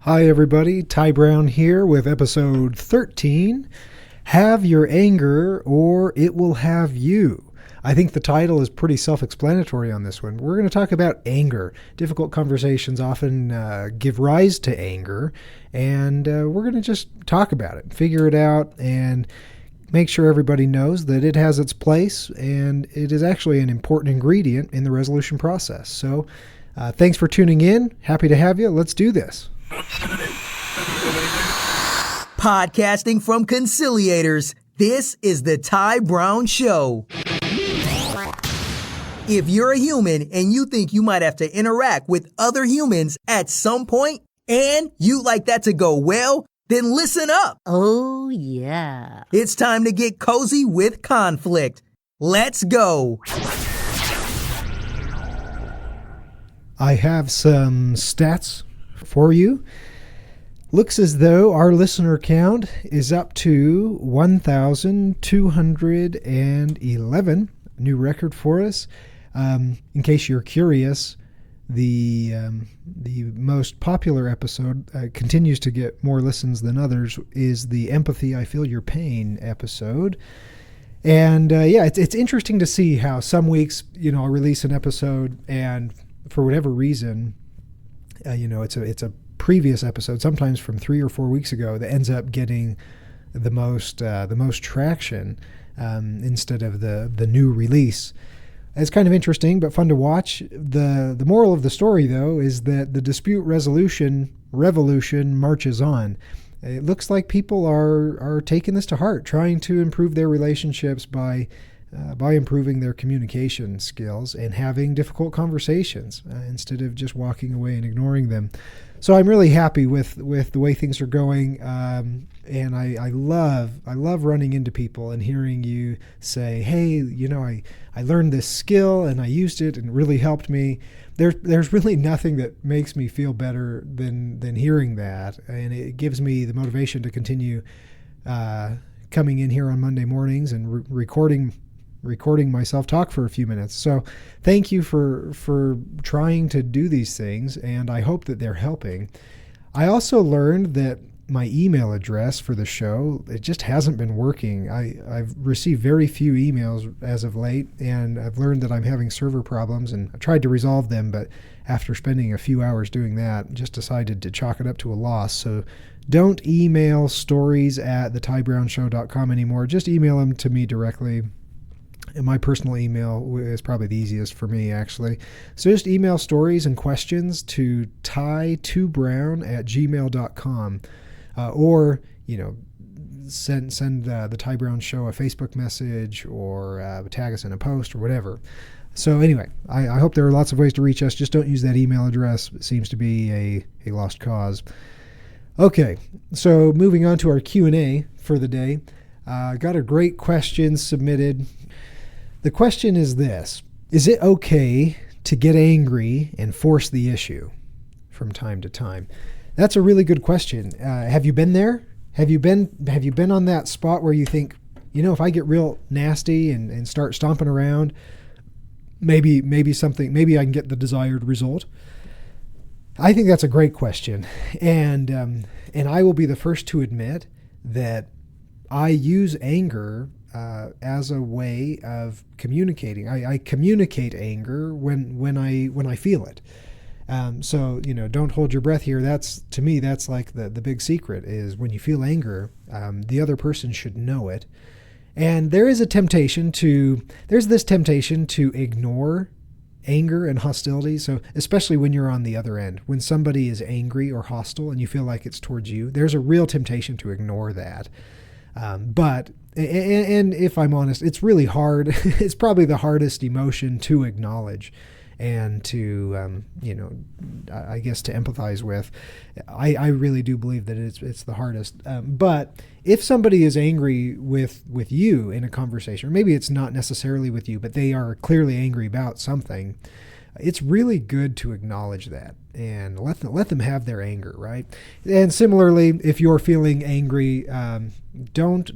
Hi, everybody. Ty Brown here with episode 13. Have your anger or it will have you. I think the title is pretty self-explanatory on this one. We're going to talk about anger. Difficult conversations often give rise to anger, and we're going to just talk about it, figure it out, and make sure everybody knows that it has its place, and it is actually an important ingredient in the resolution process. So thanks for tuning in. Happy to have you. Let's do this. Podcasting from Conciliators, this is the Ty Brown Show. If you're a human and you think you might have to interact with other humans at some point, and you'd like that to go well, then listen up. Oh, yeah. It's time to get cozy with conflict. Let's go. I have some stats for you. Looks as though our listener count is up to 1,211, new record for us. In case you're curious, the most popular episode continues to get more listens than others is the Empathy, I Feel Your Pain episode. And it's interesting to see how some weeks, I'll release an episode and for whatever reason, it's a previous episode, sometimes from 3 or 4 weeks ago, that ends up getting the most traction instead of the new release. It's kind of interesting, but fun to watch. The moral of the story, though, is that the dispute resolution revolution marches on. It looks like people are taking this to heart, trying to improve their relationships by improving their communication skills and having difficult conversations instead of just walking away and ignoring them. So I'm really happy with the way things are going, and I love running into people and hearing you say, "Hey, I learned this skill and I used it and it really helped me." There's really nothing that makes me feel better than hearing that, and it gives me the motivation to continue coming in here on Monday mornings and recording myself talk for a few minutes. So thank you for trying to do these things, and I hope that they're helping. I also learned that my email address for the show, it just hasn't been working. I've received very few emails as of late, and I've learned that I'm having server problems, and I tried to resolve them, but after spending a few hours doing that, just decided to chalk it up to a loss. So don't email stories@thetybrownshow.com anymore. Just email them to me directly. And my personal email is probably the easiest for me, actually. So just email stories and questions to ty2brown@gmail.com. Or, send the Ty Brown Show a Facebook message or tag us in a post or whatever. So anyway, I hope there are lots of ways to reach us. Just don't use that email address. It seems to be a lost cause. Okay, so moving on to our Q&A for the day. Got a great question submitted. The question is this: is it okay to get angry and force the issue from time to time? That's a really good question. Have you been there? Have you been on that spot where you think, if I get real nasty and start stomping around, maybe I can get the desired result? I think that's a great question. And I will be the first to admit that I use anger as a way of communicating. I communicate anger when I feel it. So don't hold your breath here. To me, that's like the big secret is when you feel anger, the other person should know it. And there's this temptation to ignore anger and hostility. So especially when you're on the other end, when somebody is angry or hostile and you feel like it's towards you, there's a real temptation to ignore that. But if I'm honest, it's really hard. It's probably the hardest emotion to acknowledge and to, I guess to empathize with. I really do believe that it's the hardest. But if somebody is angry with you in a conversation, or maybe it's not necessarily with you, but they are clearly angry about something, it's really good to acknowledge that and let them have their anger, right? And similarly, if you're feeling angry, don't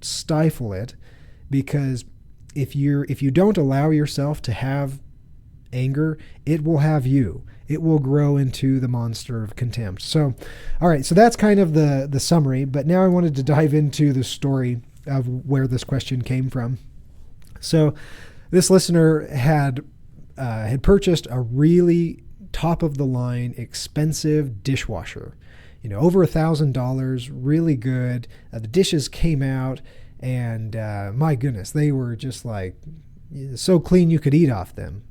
stifle it, because if you don't allow yourself to have anger, it will have you. it will grow into the monster of contempt. So, all right, so that's kind of the summary, but now I wanted to dive into the story of where this question came from. So this listener had purchased a really top of the line expensive dishwasher, over $1,000, really good. The dishes came out, and my goodness, they were just like so clean you could eat off them.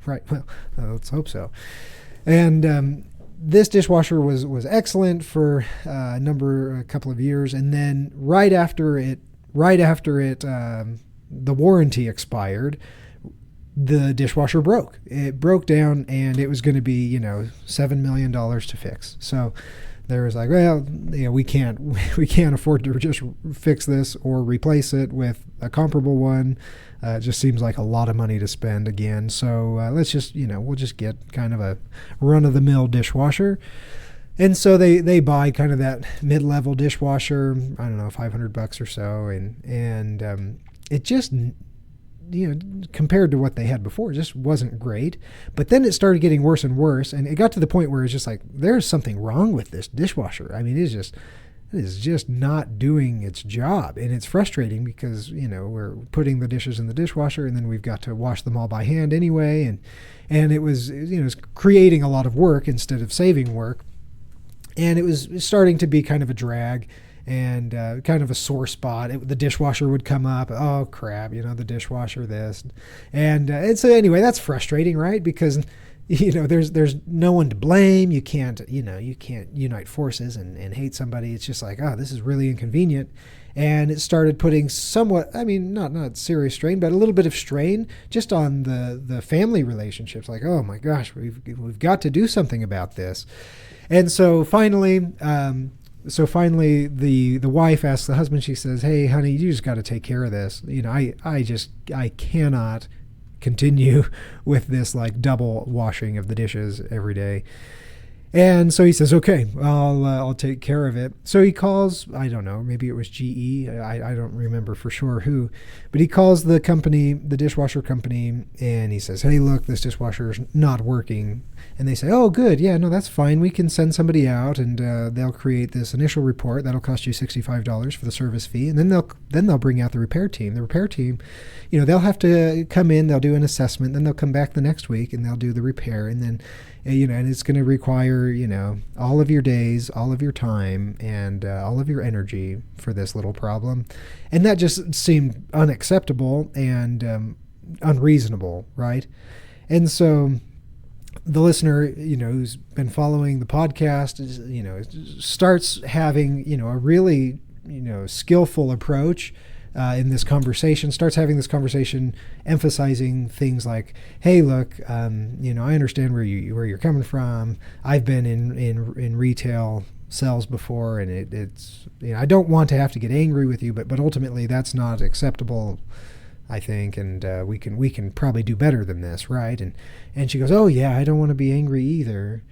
Right. Well, let's hope so. And this dishwasher was excellent for a couple of years, and then right after it, the warranty expired, the dishwasher broke. It broke down, and it was going to be, $7 million to fix. So there was like, well, we can't afford to just fix this or replace it with a comparable one. It just seems like a lot of money to spend again. So let's just, we'll just get kind of a run-of-the-mill dishwasher. And so they buy kind of that mid-level dishwasher, I don't know, $500 or so, and it just, compared to what they had before, it just wasn't great. But then it started getting worse and worse, and it got to the point where it's just like, there's something wrong with this dishwasher. I mean, it is just not doing its job, and it's frustrating because we're putting the dishes in the dishwasher, and then we've got to wash them all by hand anyway, and it was it's creating a lot of work instead of saving work, and it was starting to be kind of a drag and kind of a sore spot. The dishwasher would come up. Oh crap, the dishwasher this, and so anyway, that's frustrating, right? Because there's no one to blame. You can't unite forces and hate somebody. It's just like, oh, this is really inconvenient. And it started putting somewhat, not serious strain, but a little bit of strain just on the family relationships. Like, oh my gosh, we've got to do something about this. And so finally, the wife asks the husband, she says, hey, honey, you just got to take care of this. I cannot continue with this like double washing of the dishes every day. And so he says, okay, I'll take care of it. So he calls, I don't know, maybe it was GE. I don't remember for sure who, but he calls the company, the dishwasher company, and he says, hey, look, this dishwasher is not working. And they say, oh, good. Yeah, no, that's fine. We can send somebody out, and they'll create this initial report. That'll cost you $65 for the service fee. And then they'll bring out the repair team. The repair team, they'll have to come in, they'll do an assessment, then they'll come back the next week and they'll do the repair. And then, and it's going to require, all of your days, all of your time, and all of your energy for this little problem. And that just seemed unacceptable and unreasonable, right? And so the listener, who's been following the podcast, starts having, a really, skillful approach in this conversation, starts having this conversation emphasizing things like, hey, look, I understand where you're coming from. I've been in retail sales before, and it's I don't want to have to get angry with you, but ultimately that's not acceptable, I think, and we can probably do better than this, right? And she goes, oh yeah, I don't want to be angry either,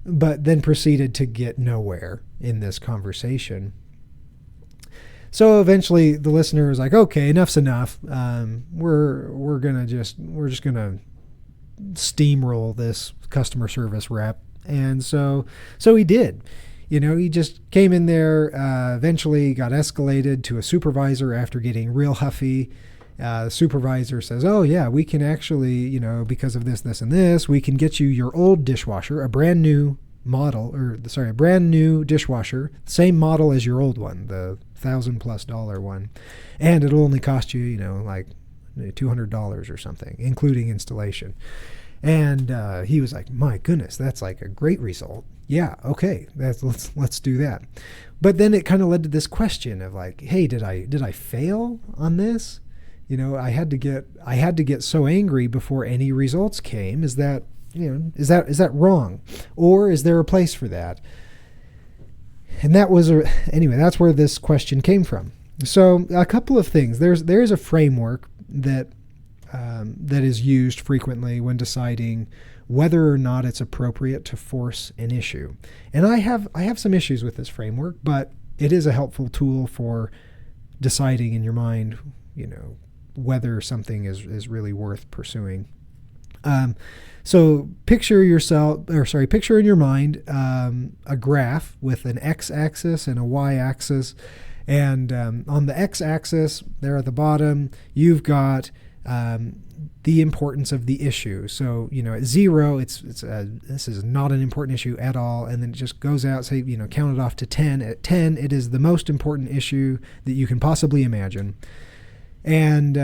but then proceeded to get nowhere in this conversation. So eventually the listener is like, okay, enough's enough. We're just gonna steamroll this customer service rep. And so he did. He just came in there, eventually got escalated to a supervisor after getting real huffy. The supervisor says, oh yeah, we can actually, because of this, and this, we can get you your old dishwasher, a brand new dishwasher, same model as your old one, the $1,000+ one, and it'll only cost you, like $200 or something, including installation. And he was like, my goodness, that's like a great result. Yeah, okay, let's do that. But then it kind of led to this question of like, hey, did I fail on this? I had to get so angry before any results came. Is that wrong, or is there a place for that? And that's where this question came from. So a couple of things. There's a framework that is used frequently when deciding whether or not it's appropriate to force an issue. And I have some issues with this framework, but it is a helpful tool for deciding in your mind, whether something is really worth pursuing. So picture in your mind a graph with an x-axis and a y-axis. And on the x-axis, there at the bottom, you've got the importance of the issue. So, at 0, this is not an important issue at all. And then it just goes out, say, count it off to 10. At 10, it is the most important issue that you can possibly imagine. And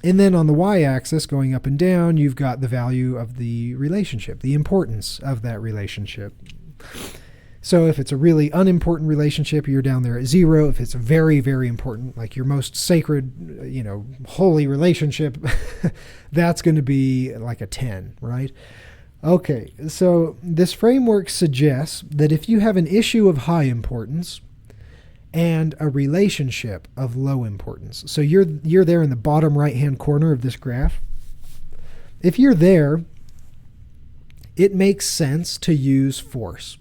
then on the y-axis, going up and down, you've got the value of the relationship, the importance of that relationship. So if it's a really unimportant relationship, you're down there at 0. If it's a very, very important, like your most sacred, holy relationship, that's going to be like a 10, right? Okay, so this framework suggests that if you have an issue of high importance and a relationship of low importance, so you're there in the bottom right-hand corner of this graph. If you're there, it makes sense to use force.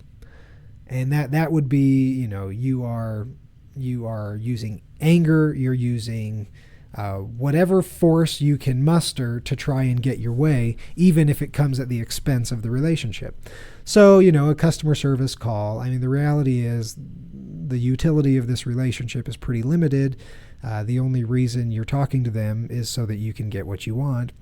And that would be, you are using anger, you're using whatever force you can muster to try and get your way, even if it comes at the expense of the relationship. So, a customer service call, the reality is the utility of this relationship is pretty limited. The only reason you're talking to them is so that you can get what you want.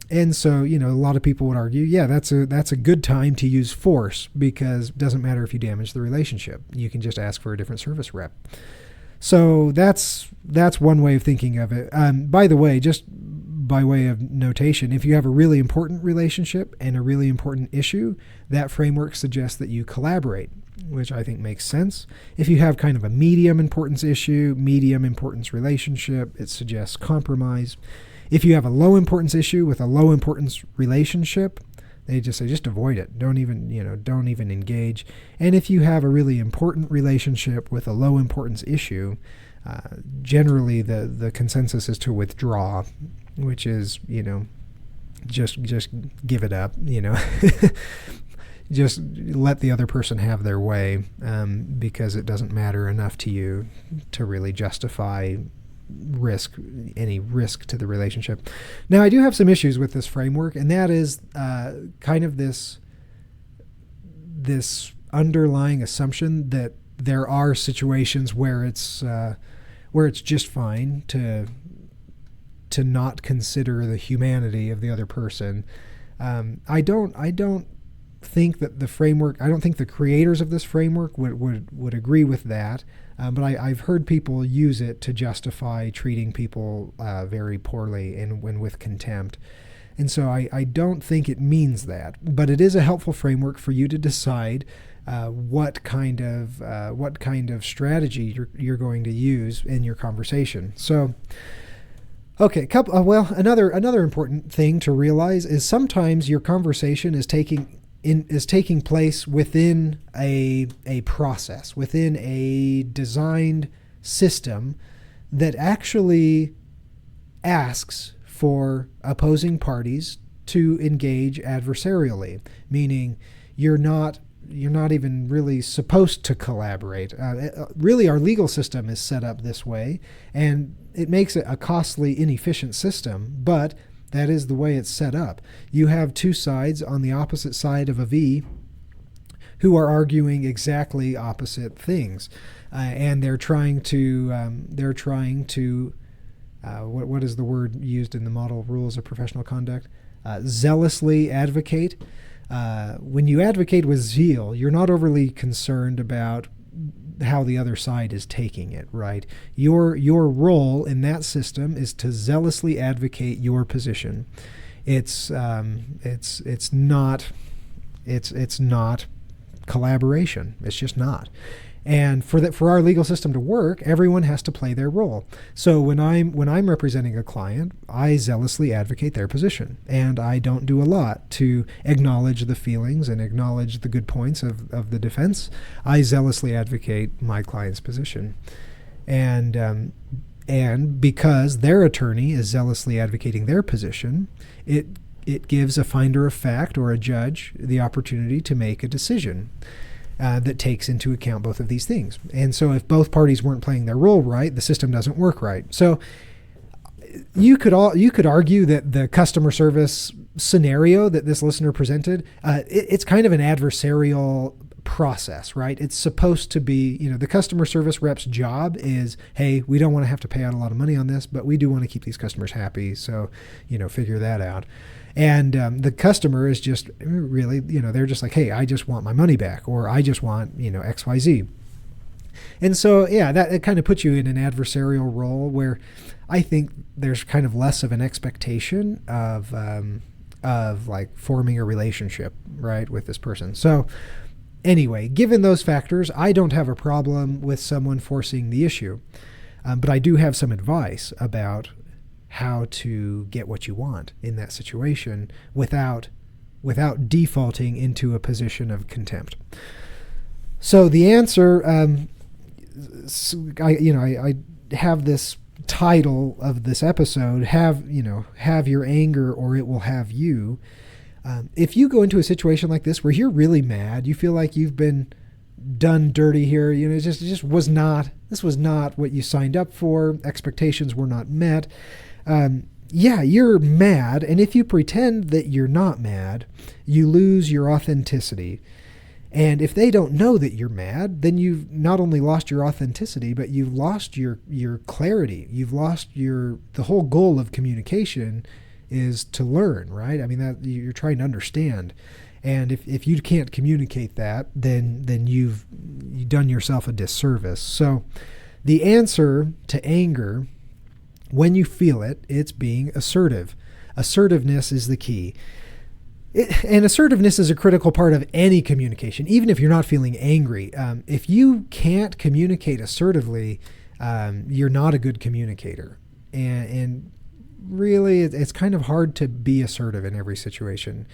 And so, a lot of people would argue, yeah, that's a good time to use force because it doesn't matter if you damage the relationship. You can just ask for a different service rep. So that's one way of thinking of it. By the way, just by way of notation, if you have a really important relationship and a really important issue, that framework suggests that you collaborate, which I think makes sense. If you have kind of a medium importance issue, medium importance relationship, it suggests compromise. If you have a low importance issue with a low importance relationship, they just say, just avoid it. Don't even engage. And if you have a really important relationship with a low importance issue, generally the consensus is to withdraw, which is, just give it up, just let the other person have their way, because it doesn't matter enough to you to really justify any risk to the relationship. Now, I do have some issues with this framework, and that is kind of this underlying assumption that there are situations where it's just fine to not consider the humanity of the other person. I don't think that the framework, I don't think the creators of this framework would agree with that. But I've heard people use it to justify treating people very poorly and with contempt. And so I don't think it means that. But it is a helpful framework for you to decide what kind of strategy you're going to use in your conversation. So, okay, another important thing to realize is sometimes your conversation is taking place within a process, within a designed system that actually asks for opposing parties to engage adversarially, meaning you're not even really supposed to collaborate. Really, our legal system is set up this way, and it makes it a costly, inefficient system, but that is the way it's set up. You have two sides on the opposite side of a V who are arguing exactly opposite things, and they're trying to what is the word used in the model rules of professional conduct? Zealously advocate. When you advocate with zeal, you're not overly concerned about how the other side is taking it, right? Your role in that system is to zealously advocate your position. It's not collaboration. It's just not. And for our legal system to work, everyone has to play their role. So when I'm representing a client, I zealously advocate their position, and I don't do a lot to acknowledge the feelings and acknowledge the good points of the defense. I zealously advocate my client's position, and because their attorney is zealously advocating their position, it gives a finder of fact or a judge the opportunity to make a decision that takes into account both of these things. And so if both parties weren't playing their role right, the system doesn't work right. So you could argue that the customer service scenario that this listener presented, it's kind of an adversarial process, right? It's supposed to be, the customer service rep's job is, hey, we don't want to have to pay out a lot of money on this, but we do want to keep these customers happy. So, figure that out. And the customer is just really, they're just like, hey, I just want my money back, or I just want, XYZ. And so, yeah, that it kind of puts you in an adversarial role where I think there's kind of less of an expectation of like forming a relationship, right, with this person. So anyway, given those factors, I don't have a problem with someone forcing the issue, but I do have some advice about how to get what you want in that situation without defaulting into a position of contempt. So the answer, I have this title of this episode, have your anger or it will have you. If you go into a situation like this where you're really mad, you feel like you've been done dirty here, this was not what you signed up for, expectations were not met. You're mad, and if you pretend that you're not mad, you lose your authenticity. And if they don't know that you're mad, then you've not only lost your authenticity, but you've lost your clarity. You've lost the whole goal of communication is to learn, right? I mean, that you're trying to understand. And if you can't communicate that, then you've done yourself a disservice. So the answer to anger, when you feel it, it's being assertive. Assertiveness is the key. And assertiveness is a critical part of any communication, even if you're not feeling angry. If you can't communicate assertively, you're not a good communicator. And really, it's kind of hard to be assertive in every situation.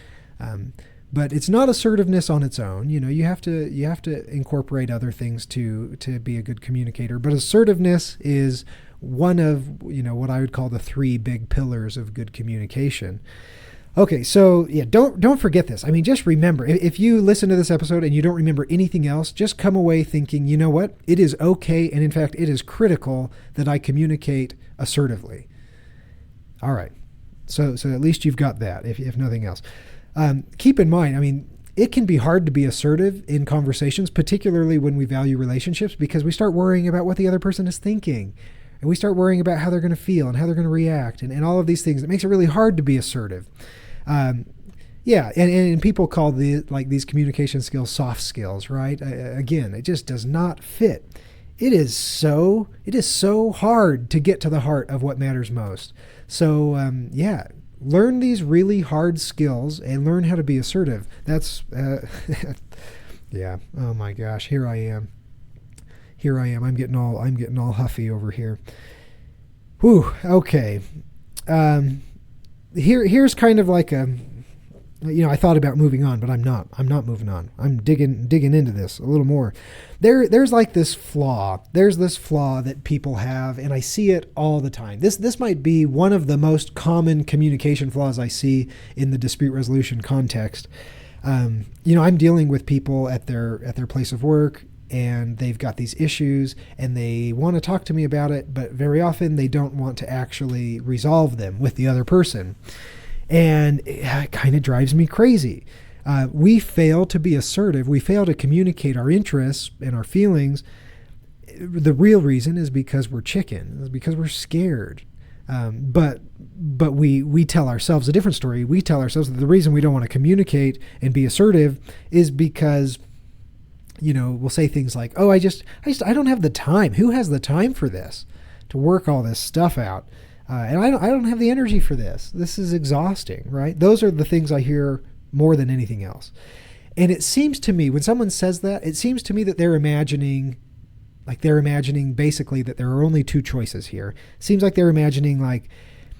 But it's not assertiveness on its own. You have to incorporate other things to be a good communicator. But assertiveness is one of what I would call the 3 big pillars of good communication. Okay, so yeah, don't forget this. I mean, just remember, if you listen to this episode and you don't remember anything else, just come away thinking, you know what? It is okay, and in fact, it is critical that I communicate assertively. All right, so at least you've got that, if nothing else. Keep in mind, I mean, it can be hard to be assertive in conversations, particularly when we value relationships, because we start worrying about what the other person is thinking. And we start worrying about how they're going to feel and how they're going to react and all of these things. It makes it really hard to be assertive. And people call these communication skills soft skills, right? Again, it just does not fit. It is so hard to get to the heart of what matters most. So learn these really hard skills and learn how to be assertive. That's yeah. Oh my gosh, here I am. I'm getting all huffy over here. Whew. Okay. Here's kind of like I thought about moving on, but I'm not moving on. I'm digging into this a little more. There's like this flaw. There's this flaw that people have, and I see it all the time. This might be one of the most common communication flaws I see in the dispute resolution context. I'm dealing with people at their place of work, and they've got these issues and they want to talk to me about it, but very often they don't want to actually resolve them with the other person. And it kind of drives me crazy. We fail to be assertive. We fail to communicate our interests and our feelings. The real reason is because we're chicken, it's because we're scared. But we tell ourselves a different story. We tell ourselves that the reason we don't want to communicate and be assertive is because we'll say things like, oh, I don't have the time. Who has the time for this, to work all this stuff out? And I don't have the energy for this. This is exhausting, right? Those are the things I hear more than anything else. And it seems to me, when someone says that, it seems to me that they're imagining basically that there are only 2 choices here. It seems like they're imagining like,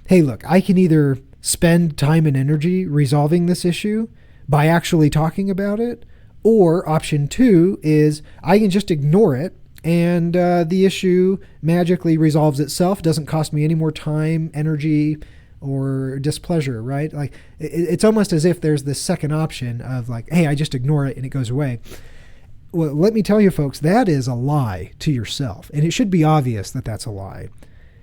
hey, look, I can either spend time and energy resolving this issue by actually talking about it, or option 2 is I can just ignore it and the issue magically resolves itself, doesn't cost me any more time, energy, or displeasure, right? Like it's almost as if there's this second option of like, hey, I just ignore it and it goes away. Well, let me tell you folks, that is a lie to yourself. And it should be obvious that that's a lie.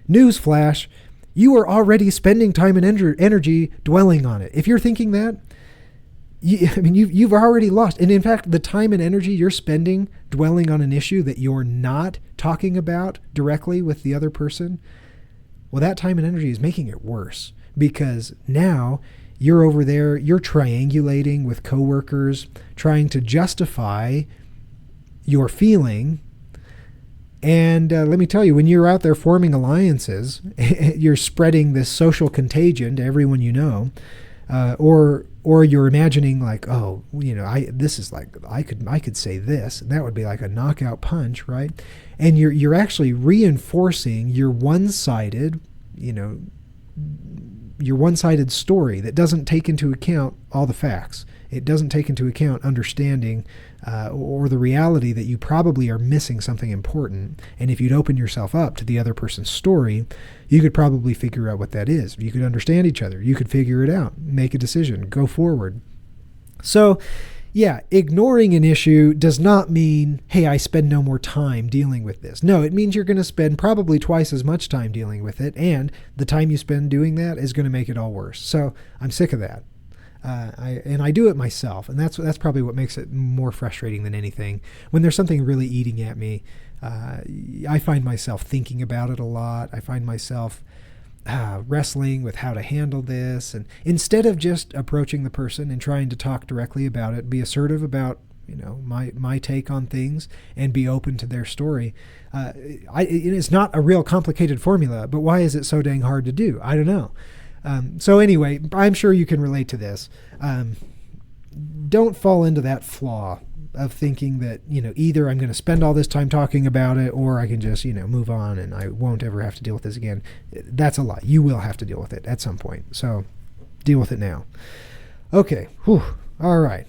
Newsflash, you are already spending time and energy dwelling on it. If you're thinking that, you've already lost. And in fact, the time and energy you're spending dwelling on an issue that you're not talking about directly with the other person, well, that time and energy is making it worse, because now you're over there, you're triangulating with coworkers, trying to justify your feeling. And let me tell you, when you're out there forming alliances, you're spreading this social contagion to everyone you know, or you're imagining like, oh, this is like, I could say this, and that would be like a knockout punch, right? And you're actually reinforcing your one-sided story that doesn't take into account all the facts. It doesn't take into account understanding or the reality that you probably are missing something important. And if you'd open yourself up to the other person's story, you could probably figure out what that is. You could understand each other. You could figure it out, make a decision, go forward. So, yeah, ignoring an issue does not mean, hey, I spend no more time dealing with this. No, it means you're going to spend probably twice as much time dealing with it, and the time you spend doing that is going to make it all worse. So I'm sick of that. I do it myself, and that's probably what makes it more frustrating than anything. When there's something really eating at me, I find myself thinking about it a lot. I find myself wrestling with how to handle this, and instead of just approaching the person and trying to talk directly about it, be assertive about my take on things and be open to their story. It's not a real complicated formula, but why is it so dang hard to do? I don't know. So anyway, I'm sure you can relate to this. Don't fall into that flaw of thinking that, either I'm going to spend all this time talking about it, or I can just, move on and I won't ever have to deal with this again. That's a lie. You will have to deal with it at some point. So deal with it now. Okay. Whew. All right.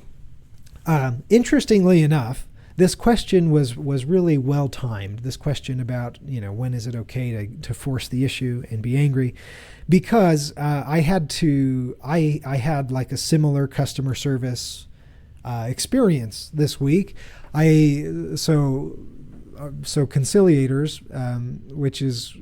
Interestingly enough, this question was really well timed. This question about, when is it okay to force the issue and be angry? Because I had like a similar customer service experience this week. So Conciliators, which is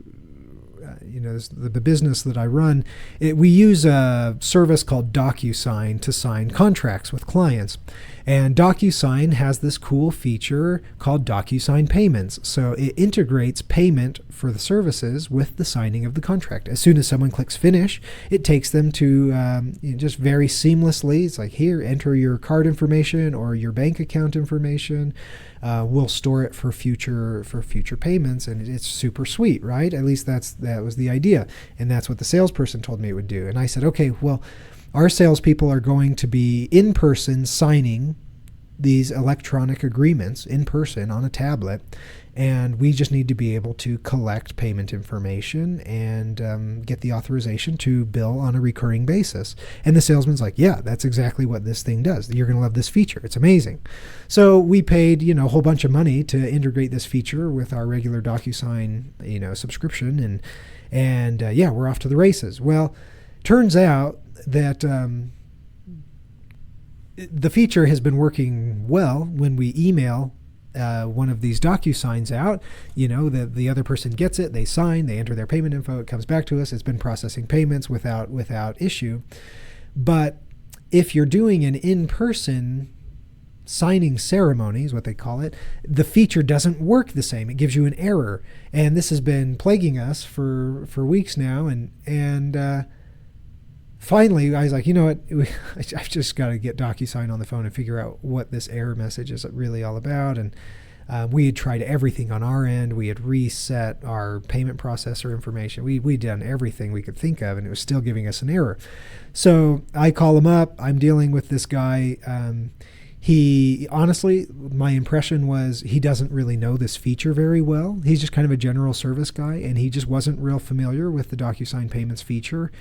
the business that I run, we use a service called DocuSign to sign contracts with clients. And DocuSign has this cool feature called DocuSign Payments. So it integrates payment for the services with the signing of the contract. As soon as someone clicks finish, it takes them to just very seamlessly. It's like, here, enter your card information or your bank account information. We'll store it for future payments, and it's super sweet, right? At least that was the idea, and that's what the salesperson told me it would do. And I said, okay, well, our salespeople are going to be in person signing these electronic agreements in person on a tablet, and we just need to be able to collect payment information and get the authorization to bill on a recurring basis. And the salesman's like, yeah, that's exactly what this thing does. You're going to love this feature. It's amazing. So we paid, a whole bunch of money to integrate this feature with our regular DocuSign, subscription, and we're off to the races. Well, turns out that the feature has been working well. When we email one of these DocuSigns out, the other person gets it, they sign, they enter their payment info, it comes back to us, it's been processing payments without issue. But if you're doing an in-person signing ceremony, is what they call it, the feature doesn't work the same. It gives you an error. And this has been plaguing us for weeks now, and finally, I was like, I've just got to get DocuSign on the phone and figure out what this error message is really all about. And we had tried everything on our end. We had reset our payment processor information. We'd done everything we could think of, and it was still giving us an error. So I call him up. I'm dealing with this guy. He, honestly, my impression was he doesn't really know this feature very well. He's just kind of a general service guy, and he just wasn't real familiar with the DocuSign Payments feature.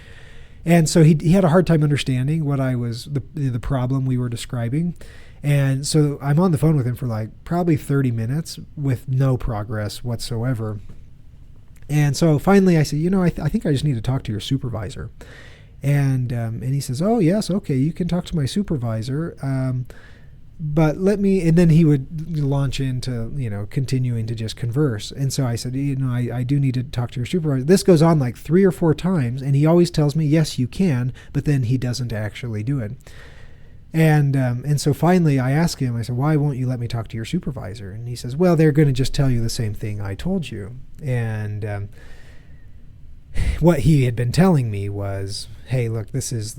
And so he had a hard time understanding what the problem we were describing. And so I'm on the phone with him for like probably 30 minutes with no progress whatsoever. And so finally I said, I think I just need to talk to your supervisor. And he says, oh, yes, okay, you can talk to my supervisor. but let me, and then he would launch into, continuing to just converse. And so I said, I do need to talk to your supervisor. This goes on like 3 or 4 times, and he always tells me, yes, you can, but then he doesn't actually do it. And so finally I asked him, I said, why won't you let me talk to your supervisor? And he says, well, they're going to just tell you the same thing I told you. And what he had been telling me was, hey, look, this is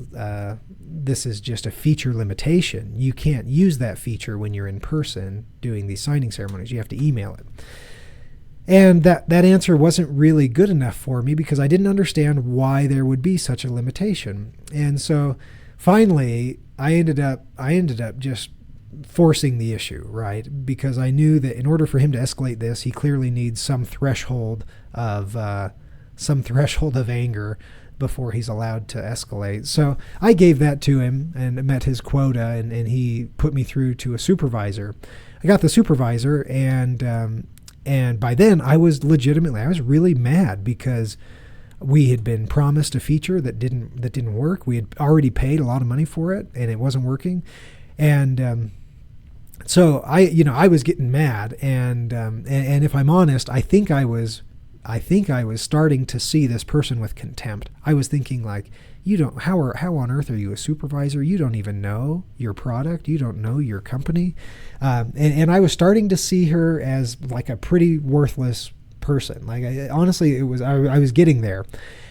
just a feature limitation. You can't use that feature when you're in person doing these signing ceremonies. You have to email it. And that answer wasn't really good enough for me because I didn't understand why there would be such a limitation. And so finally, I ended up just forcing the issue, right? Because I knew that in order for him to escalate this, he clearly needs some threshold of anger before he's allowed to escalate. So I gave that to him and met his quota, and he put me through to a supervisor. I got the supervisor, and by then I was really mad because we had been promised a feature that didn't work. We had already paid a lot of money for it, and it wasn't working. And so I was getting mad, and if I'm honest, I think I was starting to see this person with contempt. I was thinking like, how on earth are you a supervisor? You don't even know your product. You don't know your company. And I was starting to see her as like a pretty worthless person. Like honestly, I was getting there.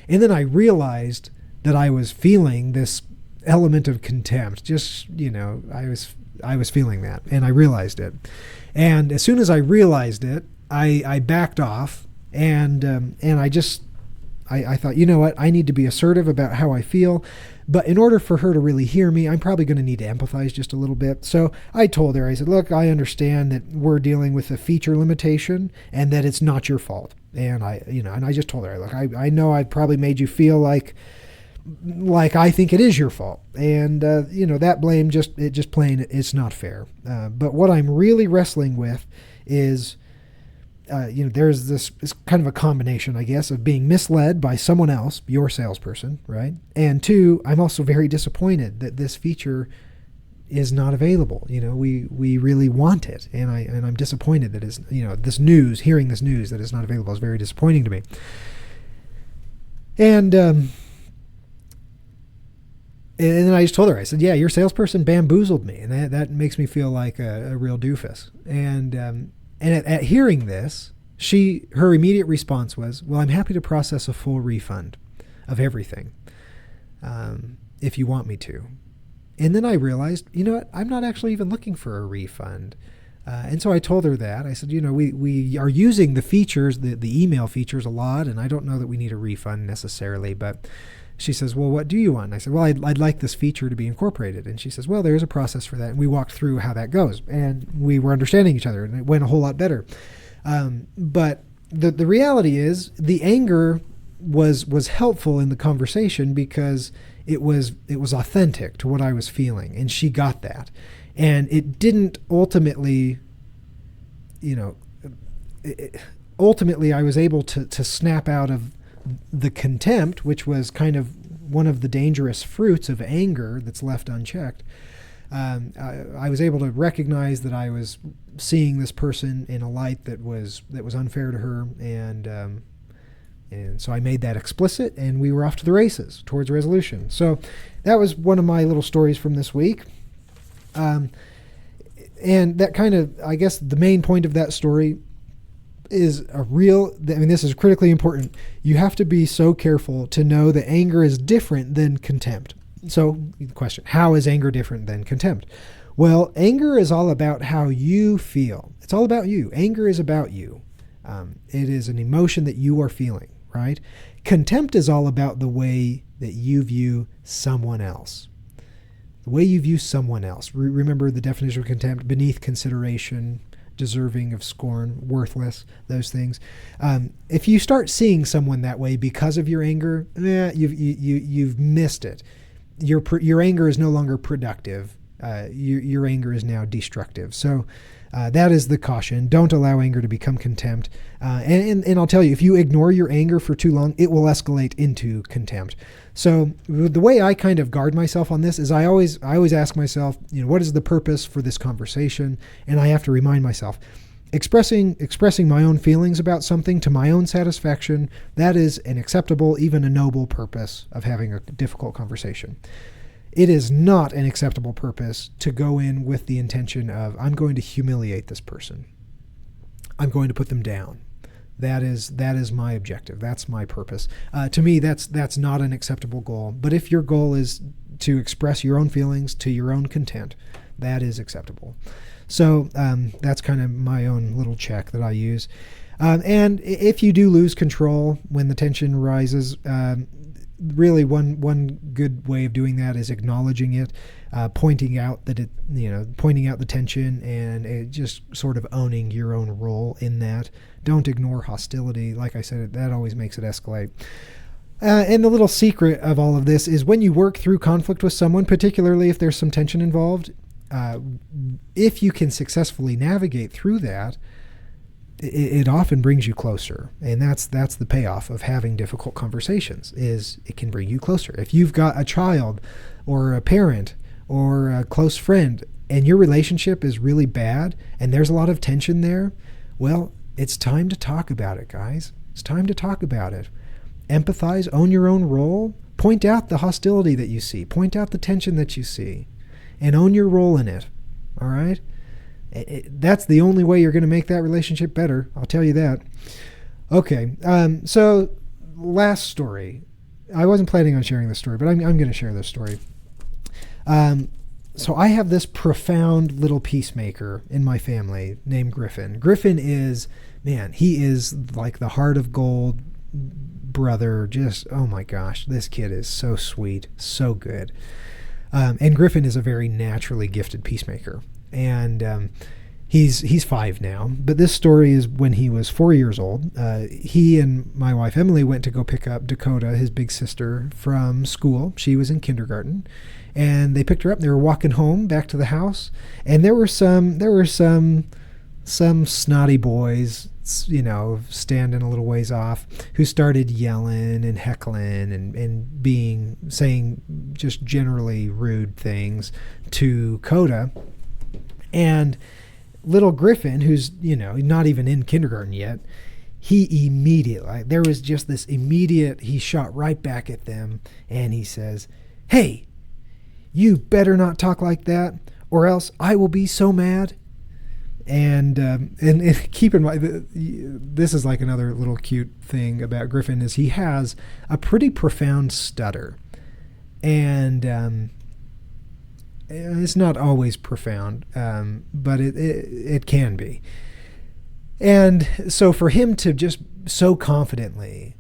And then I realized that I was feeling this element of contempt. Just, I was feeling that, and I realized it. And as soon as I realized it, I backed off. And I thought, you know what, I need to be assertive about how I feel. But in order for her to really hear me, I'm probably going to need to empathize just a little bit. So I told her, I said, look, I understand that we're dealing with a feature limitation and that it's not your fault. And I just told her, look, I know I probably made you feel like I think it is your fault. And, that blame just plain, it's not fair. But what I'm really wrestling with is, there's this kind of a combination, I guess, of being misled by someone else, your salesperson, right? And 2, I'm also very disappointed that this feature is not available. We really want it, and I'm disappointed that it's, hearing this news that it's not available is very disappointing to me. And then I just told her, I said, yeah, your salesperson bamboozled me, and that makes me feel like a real doofus. And at hearing this, her immediate response was, well, I'm happy to process a full refund of everything if you want me to. And then I realized, you know what, I'm not actually even looking for a refund. And so I told her that. I said, we are using the features, the email features a lot, and I don't know that we need a refund necessarily, but she says, well, what do you want? And I said, well, I'd like this feature to be incorporated. And she says, well, there's a process for that. And we walked through how that goes. And we were understanding each other, and it went a whole lot better. But the reality is the anger was helpful in the conversation because it was authentic to what I was feeling. And she got that. And it didn't ultimately, ultimately I was able to snap out of the contempt, which was kind of one of the dangerous fruits of anger that's left unchecked. I was able to recognize that I was seeing this person in a light that was unfair to her, and so I made that explicit, and we were off to the races towards resolution. So that was one of my little stories from this week. And that kind of, I guess the main point of that story is this is critically important. You have to be so careful to know that anger is different than contempt. So the question, how is anger different than contempt? Well, anger is all about how you feel. It's all about you. Anger is about you. It is an emotion that you are feeling, right? Contempt is all about the way that you view someone else. The way you view someone else. Remember the definition of contempt: beneath consideration, deserving of scorn, worthless, those things. If you start seeing someone that way because of your anger, you've missed it. Your anger is no longer productive. Your anger is now destructive. So that is the caution. Don't allow anger to become contempt. And I'll tell you, if you ignore your anger for too long, it will escalate into contempt. So the way I kind of guard myself on this is I always ask myself, what is the purpose for this conversation? And I have to remind myself, expressing my own feelings about something to my own satisfaction, that is an acceptable, even a noble purpose of having a difficult conversation. It is not an acceptable purpose to go in with the intention of, I'm going to humiliate this person. I'm going to put them down. That is my objective. That's my purpose. To me, that's not an acceptable goal. But if your goal is to express your own feelings to your own content, that is acceptable. So that's kind of my own little check that I use. And if you do lose control when the tension rises, really one good way of doing that is acknowledging it, pointing out pointing out the tension, and just sort of owning your own role in that. Don't ignore hostility. Like I said, that always makes it escalate. And the little secret of all of this is when you work through conflict with someone, particularly if there's some tension involved, if you can successfully navigate through that, it often brings you closer. And that's the payoff of having difficult conversations, is it can bring you closer. If you've got a child or a parent or a close friend and your relationship is really bad and there's a lot of tension there, well, it's time to talk about it, guys. It's time to talk about it. Empathize, own your own role, point out the hostility that you see, point out the tension that you see, and own your role in it. All right? That's the only way you're going to make that relationship better. I'll tell you that. Okay. So last story. I wasn't planning on sharing this story, but I'm going to share this story. So I have this profound little peacemaker in my family named Griffin. Griffin is, he is like the heart of gold brother. Just, oh my gosh, this kid is so sweet, so good. And Griffin is a very naturally gifted peacemaker. And he's 5 now. But this story is when he was 4 years old. He and my wife Emily went to go pick up Dakota, his big sister, from school. She was in kindergarten. And they picked her up. They were walking home back to the house. And there were some snotty boys, standing a little ways off, who started yelling and heckling and saying just generally rude things to Coda. And little Griffin, who's, not even in kindergarten yet, there was just this immediate, he shot right back at them and he says, "Hey, you better not talk like that or else I will be so mad." And keep in mind, this is like another little cute thing about Griffin, is he has a pretty profound stutter. And it's not always profound, but it can be. And so for him to just so confidently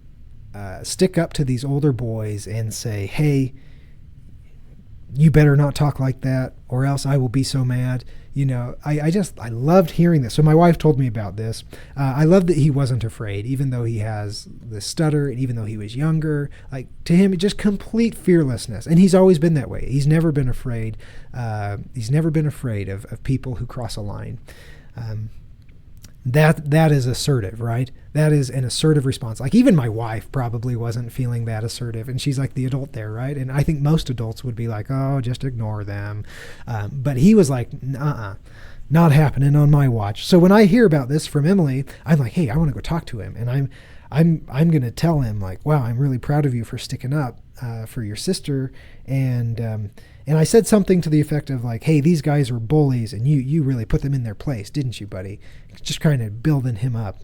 stick up to these older boys and say, "Hey, you better not talk like that or else I will be so mad." I loved hearing this. So my wife told me about this. I love that he wasn't afraid, even though he has the stutter and even though he was younger. Like, to him, just complete fearlessness. And he's always been that way. He's never been afraid. He's never been afraid of people who cross a line. That is assertive, right? That is an assertive response. Like, even my wife probably wasn't feeling that assertive, and she's like the adult there, right? And I think most adults would be like, "Oh, just ignore them." But he was like, not happening on my watch. So when I hear about this from Emily, I'm like, "Hey, I want to go talk to him." And I'm going to tell him, like, "Wow, I'm really proud of you for sticking up for your sister." And I said something to the effect of like, "Hey, these guys are bullies and you really put them in their place, didn't you, buddy?" Just kind of building him up.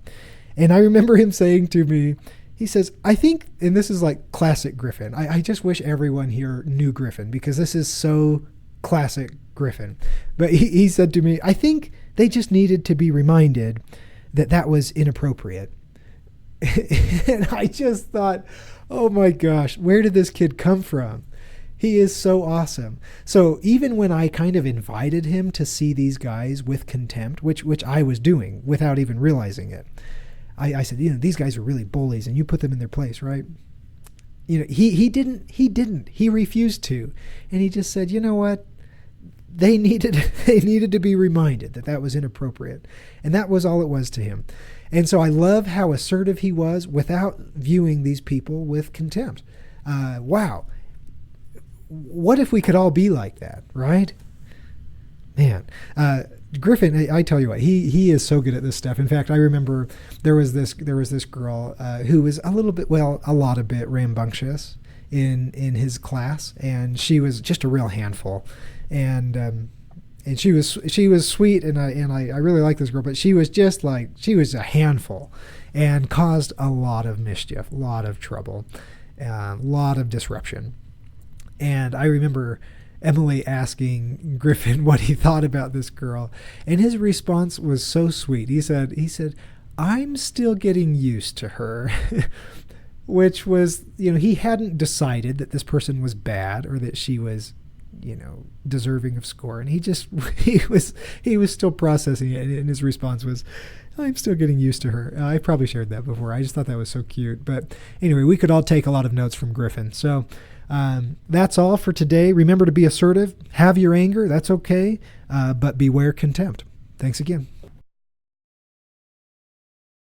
And I remember him saying to me, he says, "I think," and this is like classic Griffin. I just wish everyone here knew Griffin, because this is so classic Griffin. But he said to me, "I think they just needed to be reminded that was inappropriate." And I just thought, oh my gosh, where did this kid come from? He is so awesome. So even when I kind of invited him to see these guys with contempt, which I was doing without even realizing it, I said, "These guys are really bullies and you put them in their place, right?" He didn't. He refused to. And he just said, "You know what? they needed to be reminded that that was inappropriate. And that was all it was to him. And so I love how assertive he was without viewing these people with contempt. Wow. What if we could all be like that, right? Man, Griffin, I tell you what, he is so good at this stuff. In fact, I remember there was this girl who was a lot of bit rambunctious in his class, and she was just a real handful, and she was sweet, and I really like this girl, but she was a handful, and caused a lot of mischief, a lot of trouble, a lot of disruption. And I remember Emily asking Griffin what he thought about this girl, and his response was so sweet. He said, "I'm still getting used to her," which was, he hadn't decided that this person was bad or that she was, deserving of score, and he was still processing it, and his response was, "I'm still getting used to her." I probably shared that before. I just thought that was so cute. But anyway, we could all take a lot of notes from Griffin. So that's all for today. Remember to be assertive. Have your anger. That's okay. But beware contempt. Thanks again.